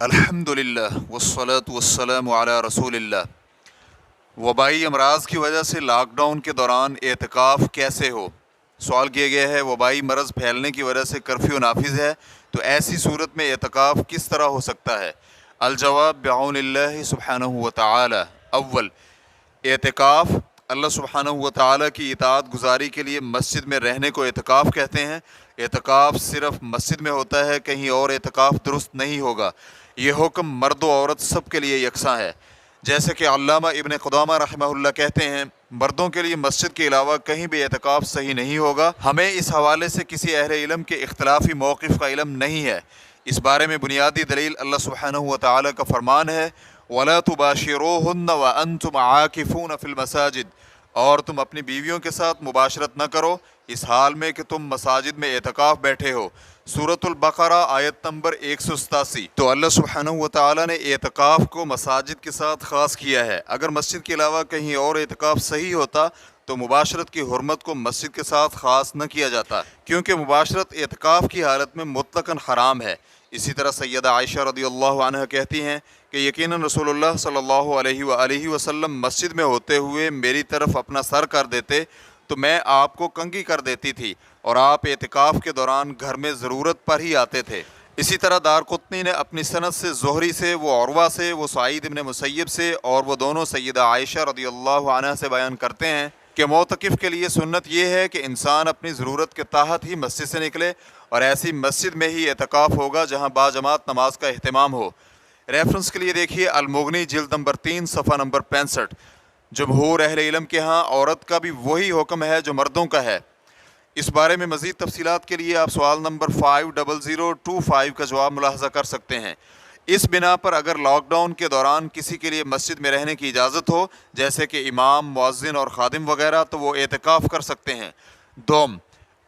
अल्हम्दुलिल्लाह वस्सलातु वस्सलामु अला रसूलिल्लाह। वबाई अमराज की वजह से लॉकडाउन के दौरान एतकाफ़ कैसे हो। सवाल किया गया है वबाई मरज़ फैलने की वजह से कर्फ्यू नाफिज है, तो ऐसी सूरत में एतकाफ़ किस तरह हो सकता है। अल-जवाब बिअौनिल्लाहि सुब्हानहु व तआला। अव्वल, एतकाफ़ अल्लाह सुब्हानहु व तआला की इताअत गुजारी के लिए मस्जिद में रहने को एतकाफ़ कहते हैं। एतकाफ़ सिर्फ मस्जिद में होता है, कहीं और एतकाफ़ दुरुस्त नहीं होगा। ये हुक्म मर्द व औरत सब के लिए यकसा है। जैसे कि अल्लामा इब्न क़ुदामा रहमहुल्लाह कहते हैं, मर्दों के लिए मस्जिद के अलावा कहीं भी एतकाफ़ सही नहीं होगा। हमें इस हवाले से किसी अहले इल्म के इख्तिलाफ़ी मौक़िफ़ का इल्म नहीं है। इस बारे में बुनियादी दलील अल्लाह सुब्हानहु व तआला का फरमान है, वला तुबाशिरूहुन्ना व अंतुम आकिफून फिल मसाजिद, और तुम अपनी बीवियों के साथ मुबाशरत न करो इस हाल में कि तुम मसाजिद में एतकाफ़ बैठे हो। सूरतुल बकरा आयत नंबर 187। तो अल्लाह सुब्हानहु व तआला ने एतकाफ़ को मसाजिद के साथ ख़ास किया है। अगर मस्जिद के अलावा कहीं और एतकाफ़ सही होता तो मुबाशरत की हुर्मत को मस्जिद के साथ ख़ास न किया जाता, क्योंकि मुबाशरत एतकाफ़ की हालत में मुतलक़न हराम है। इसी तरह सैयदा आयशा रज़ियल्लाहु अन्हा कहती हैं कि यकीनन रसूलुल्लाह सल्लल्लाहु अलैहि वसल्लम मस्जिद में होते हुए मेरी तरफ अपना सर कर देते तो मैं आपको कंघी कर देती थी, और आप एतिकाफ़ के दौरान घर में ज़रूरत पर ही आते थे। इसी तरह दारक़ुत्नी ने अपनी सनद से ज़ुहरी से, वो उरवा से, वो सईद इब्न मुसय्यब से, और वो दोनों सैयदा आयशा रज़ियल्लाहु अन्हा से बयान करते हैं कि मोतकिफ़ के लिए सुन्नत ये है कि इंसान अपनी ज़रूरत के तहत ही मस्जिद से निकले, और ऐसी मस्जिद में ही एतिकाफ़ होगा जहाँ बाजमात नमाज का अहतमाम हो। रेफरेंस के लिए देखिए अल-मुग़नी जिल्द नंबर 3 सफ़ा नंबर 65। जमहूर अहले इल्म के यहाँ औरत का भी वही हुक्म है जो मर्दों का है। इस बारे में मज़ीद तफसीलात के लिए आप सवाल नंबर 50025 का जवाब मुलाहज़ा कर सकते हैं। इस बिना पर अगर लॉकडाउन के दौरान किसी के लिए मस्जिद में रहने की इजाज़त हो, जैसे कि इमाम, मुअज़्ज़िन और ख़ादिम वगैरह, तो वो एतिकाफ़ कर सकते हैं। दोम,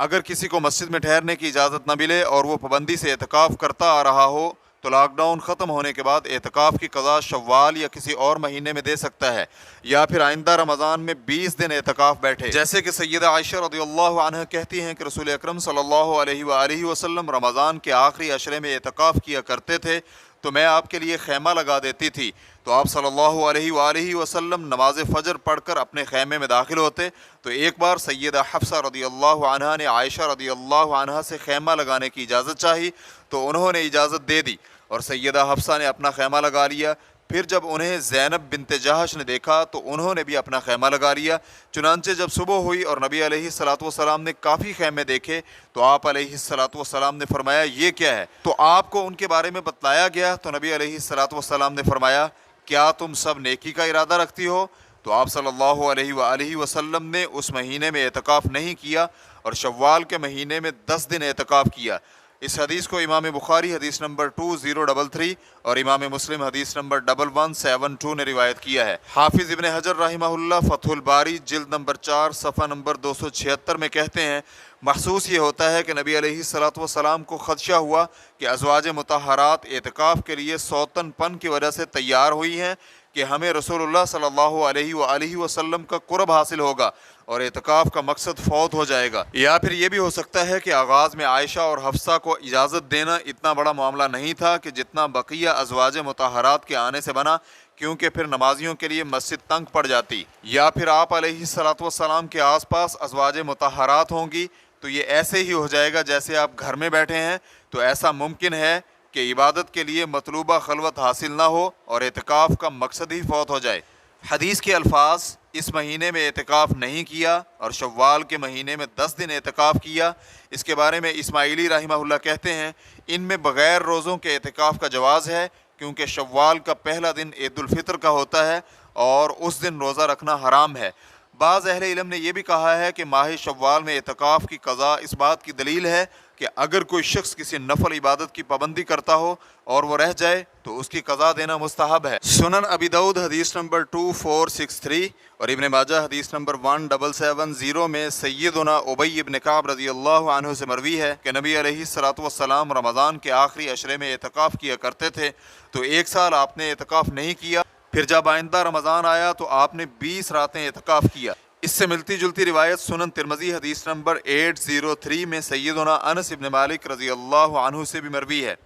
अगर किसी को मस्जिद में ठहरने की इजाज़त न मिले और वो पाबंदी से एतिकाफ़ करता आ रहा हो, तो लॉकडाउन ख़त्म होने के बाद एतिकाफ़ की क़ज़ा शव्वाल या किसी और महीने में दे सकता है, या फिर आइंदा रमज़ान में 20 दिन एतिकाफ़ बैठे। जैसे कि सैयदा आयशा रज़ियल्लाहु अन्हा कहती हैं कि रसूल अकरम सल्लल्लाहु अलैहि वसल्लम रमज़ान के आखिरी अशरे में एतिकाफ़ किया करते थे, तो मैं आपके लिए खैमा लगा देती थी, तो आप सल्लल्लाहु अलैहि वसल्लम नमाज फ़जर पढ़कर अपने खैमे में दाखिल होते। तो एक बार सैयदा हफ्सा रज़ियल्लाहु अन्हा ने आयशा रज़ियल्लाहु अन्हा से खैमा लगाने की इजाज़त चाही, तो उन्होंने इजाज़त दे दी और सैयदा हफ्सा ने अपना खैमा लगा लिया। फिर जब उन्हें ज़ैनब बिन्ते जहश ने देखा तो उन्होंने भी अपना खैमा लगा लिया। चुनांचे जब सुबह हुई और नबी अलैहिस्सलातु वस्सलाम ने काफ़ी खैमे देखे, तो आप अलैहिस्सलातु वस्सलाम ने फरमाया ये क्या है, तो आपको उनके बारे में बतलाया गया। तो नबी अलैहिस्सलातु वस्सलाम ने फरमाया क्या तुम सब नेकी का इरादा रखती हो। तो आप सल्लल्लाहु अलैहि वसल्लम ने उस महीने में एतिकाफ़ नहीं किया और शव्वाल के महीने में 10 दिन एतिकाफ़ किया। इस हदीस को इमाम बुखारी हदीस नंबर 2033 और इमाम मुस्लिम हदीस नंबर 1172 ने रिवायत किया है। हाफिज़ इब्न हजर रहमहुल्लाह फ़थुल बारी जिल्द नंबर 4 सफ़ा नंबर 276 में कहते हैं, महसूस ये होता है कि नबी अलैहिस्सलातु वस्सलाम को ख़दशा हुआ कि अज़वाज मुतहरात एतिकाफ़ के लिए सौतनपन की वजह से तैयार हुई हैं कि हमें रसूलुल्लाह सल्लल्लाहु अलैहि वसल्लम का कुर्ब हासिल होगा और एतिकाफ़ का मकसद फौत हो जाएगा। या फिर ये भी हो सकता है कि आगाज़ में आयशा और हफ्सा को इजाज़त देना इतना बड़ा मामला नहीं था कि जितना बकिया अज़वाज मुतहरात के आने से बना, क्योंकि फिर नमाजियों के लिए मस्जिद तंग पड़ जाती। या फिर आप अलैहिस्सलातु वस्सलाम के आसपास अज़वाज मुतहरात होंगी, तो ये ऐसे ही हो जाएगा जैसे आप घर में बैठे हैं। तो ऐसा मुमकिन है कि इबादत के लिए मतलूबा खलवत हासिल ना हो और एतिकाफ़ का मकसद ही फौत हो जाए। हदीस के अल्फाज, इस महीने में एतिकाफ़ नहीं किया और शव्वाल के महीने में 10 दिन एतिकाफ़ किया, इसके बारे में इस्माइली रहमहुल्लाह कहते हैं इनमें बग़ैर रोज़ों के एतिकाफ़ का जवाज़ है, क्योंकि शव्वाल का पहला दिन ईद उल फितर का होता है और उस दिन रोज़ा रखना हराम है। बाज़ अहले इल्म ने यह भी कहा है कि माह शव्वाल में एतिकाफ़ की क़ज़ा इस बात की दलील है कि अगर कोई शख्स किसी नफल इबादत की पाबंदी करता हो और वो रह जाए तो उसकी क़ज़ा देना मुस्तहब है। सुनन अबी दाऊद हदीस नंबर 2463 और इब्न माजा हदीस नंबर 1770 में सैयदुना उबई इब्न काब रज़ियल्लाहु अन्हु से मरवी है कि नबी अलैहिस्सलातु वस्सलाम रमज़ान के आखिरी अशरे में एतिकाफ़ किया करते थे, तो एक साल आपने एतिकाफ़ नहीं किया। फिर जब आइंदा रमज़ान आया तो आपने 20 रातें एतिकाफ़ किया। इससे मिलती जुलती रिवायत सुनन तिरमिज़ी हदीस नंबर 803 में सैयदुना अनस इब्न मालिक रज़ियल्लाहु अन्हु से भी मरवी है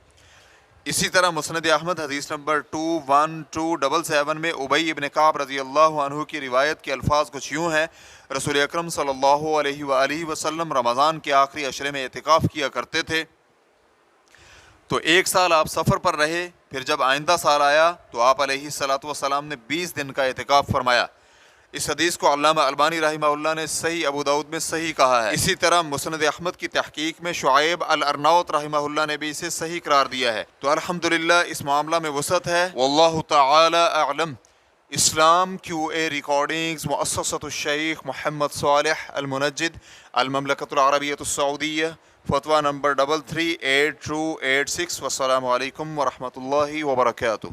اسی طرح مسند احمد حدیث نمبر 21277 میں ابی ابن کعب رضی اللہ عنہ کی روایت کے الفاظ کچھ یوں ہیں: رسول اکرم صلی اللہ علیہ وآلہ وسلم رمضان کے آخری عشرے میں اعتکاف کیا کرتے تھے، تو 1 سال آپ سفر پر رہے، پھر جب آئندہ سال آیا تو آپ علیہ الصلاۃ والسلام نے 20 دن کا اعتکاف فرمایا۔ اس حدیث کو علامہ البانی رحمہ اللہ نے صحیح ابو داؤد میں صحیح کہا ہے۔ اسی طرح مسند احمد کی تحقیق میں شعیب الارناؤت رحمہ اللہ نے بھی اسے صحیح قرار دیا ہے۔ تو الحمدللہ اس معاملہ میں وسعت ہے، واللہ تعالی اعلم۔ اسلام QA ریکارڈنگز، مؤسسۃ الشیخ محمد صالح المنجد، المملکۃ العربیۃ السعودیہ، فتویٰ نمبر 338286۔ والسلام علیکم ورحمۃ اللہ وبرکاتہ۔